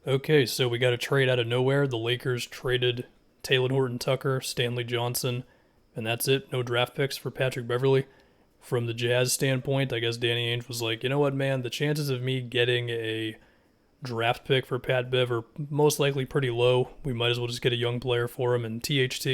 Okay, so we got a trade out of nowhere. The Lakers traded Talen Horton-Tucker, Stanley Johnson, and that's it. No draft picks for Patrick Beverley. From the Jazz standpoint, I guess Danny Ainge was like, you know what, man, the chances of me getting a draft pick for Pat Bev are most likely pretty low. We might as well just get a young player for him. And THT,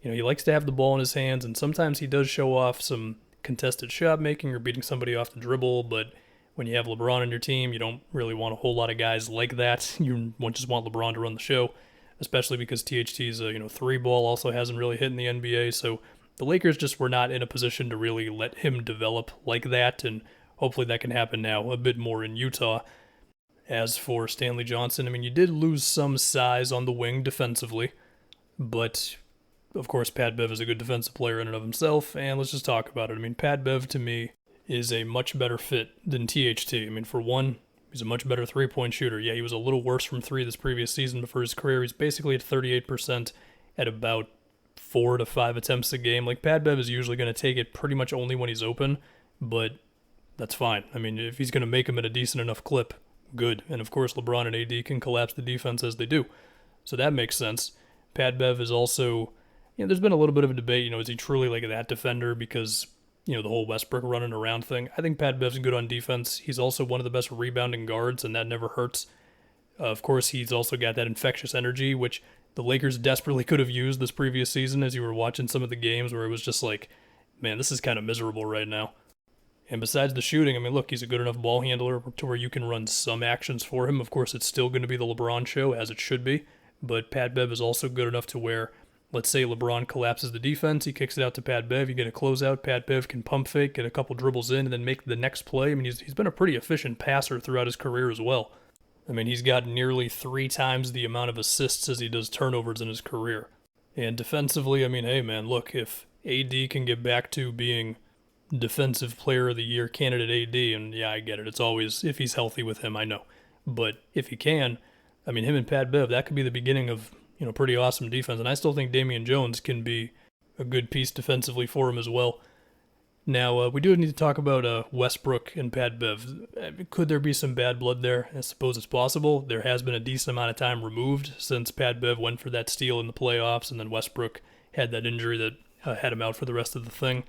he likes to have the ball in his hands, and sometimes he does show off some contested shot making or beating somebody off the dribble, but when you have LeBron on your team, you don't really want a whole lot of guys like that. You just want LeBron to run the show, especially because THT's three ball also hasn't really hit in the NBA. So the Lakers just were not in a position to really let him develop like that, and hopefully that can happen now a bit more in Utah. As for Stanley Johnson, you did lose some size on the wing defensively, but of course Pat Bev is a good defensive player in and of himself, and let's just talk about it. Pat Bev to me is a much better fit than THT. For one, he's a much better three-point shooter. Yeah, he was a little worse from three this previous season, but for his career, he's basically at 38% at about 4 to 5 attempts a game. Pat Bev is usually going to take it pretty much only when he's open, but that's fine. If he's going to make him at a decent enough clip, good. And of course, LeBron and AD can collapse the defense as they do. So that makes sense. Pat Bev is also, there's been a little bit of a debate, is he truly like that defender because, the whole Westbrook running around thing. I think Pat Bev's good on defense. He's also one of the best rebounding guards, and that never hurts. Of course, he's also got that infectious energy, which the Lakers desperately could have used this previous season as you were watching some of the games where it was just like, man, this is kind of miserable right now. And besides the shooting, look, he's a good enough ball handler to where you can run some actions for him. Of course, it's still going to be the LeBron show, as it should be. But Pat Bev is also good enough to where, let's say LeBron collapses the defense, he kicks it out to Pat Bev, you get a closeout, Pat Bev can pump fake, get a couple dribbles in, and then make the next play. He's been a pretty efficient passer throughout his career as well. He's got nearly 3 times the amount of assists as he does turnovers in his career. And defensively, hey man, look, if AD can get back to being Defensive Player of the Year candidate AD, and yeah, I get it. It's always if he's healthy with him, I know. But if he can, him and Pat Bev, that could be the beginning of, pretty awesome defense. And I still think Damian Jones can be a good piece defensively for him as well. Now, we do need to talk about Westbrook and Pat Bev. Could there be some bad blood there? I suppose it's possible. There has been a decent amount of time removed since Pat Bev went for that steal in the playoffs, and then Westbrook had that injury that had him out for the rest of the thing.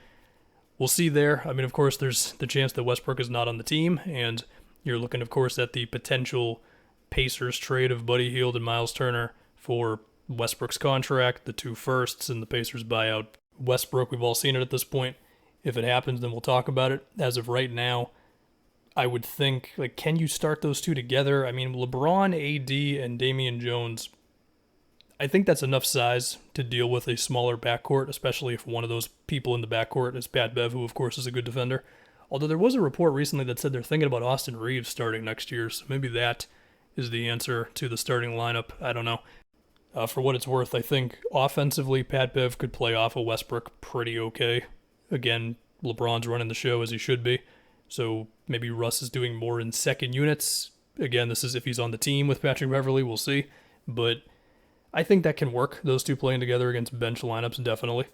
We'll see there. Of course, there's the chance that Westbrook is not on the team, and you're looking, of course, at the potential Pacers trade of Buddy Hield and Miles Turner for Westbrook's contract, the 2 firsts, and the Pacers buyout Westbrook. We've all seen it at this point. If it happens, then we'll talk about it. As of right now, I would think, can you start those two together? LeBron, AD, and Damian Jones, I think that's enough size to deal with a smaller backcourt, especially if one of those people in the backcourt is Pat Bev, who of course is a good defender. Although there was a report recently that said they're thinking about Austin Reeves starting next year, so maybe that is the answer to the starting lineup. I don't know. For what it's worth, I think offensively Pat Bev could play off of Westbrook pretty okay. Again, LeBron's running the show as he should be, so maybe Russ is doing more in second units. Again, this is if he's on the team with Patrick Beverley, we'll see. But I think that can work, those two playing together against bench lineups, definitely.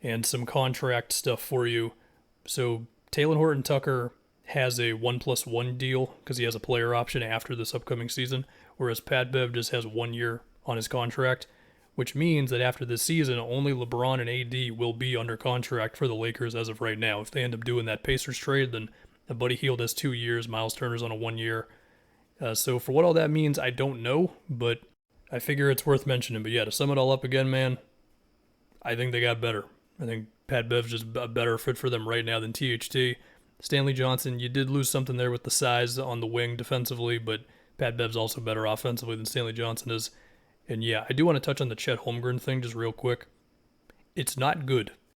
And some contract stuff for you. So Talen Horton-Tucker has a 1+1 deal because he has a player option after this upcoming season, whereas Pat Bev just has 1 year on his contract, which means that after this season, only LeBron and AD will be under contract for the Lakers as of right now. If they end up doing that Pacers trade, then Buddy Hield has 2 years, Miles Turner's on a 1 year. So for what all that means, I don't know, but I figure it's worth mentioning. But yeah, to sum it all up again, man, I think they got better. I think Pat Bev's just a better fit for them right now than THT. Stanley Johnson, you did lose something there with the size on the wing defensively, but Pat Bev's also better offensively than Stanley Johnson is. And yeah, I do want to touch on the Chet Holmgren thing just real quick. It's not good.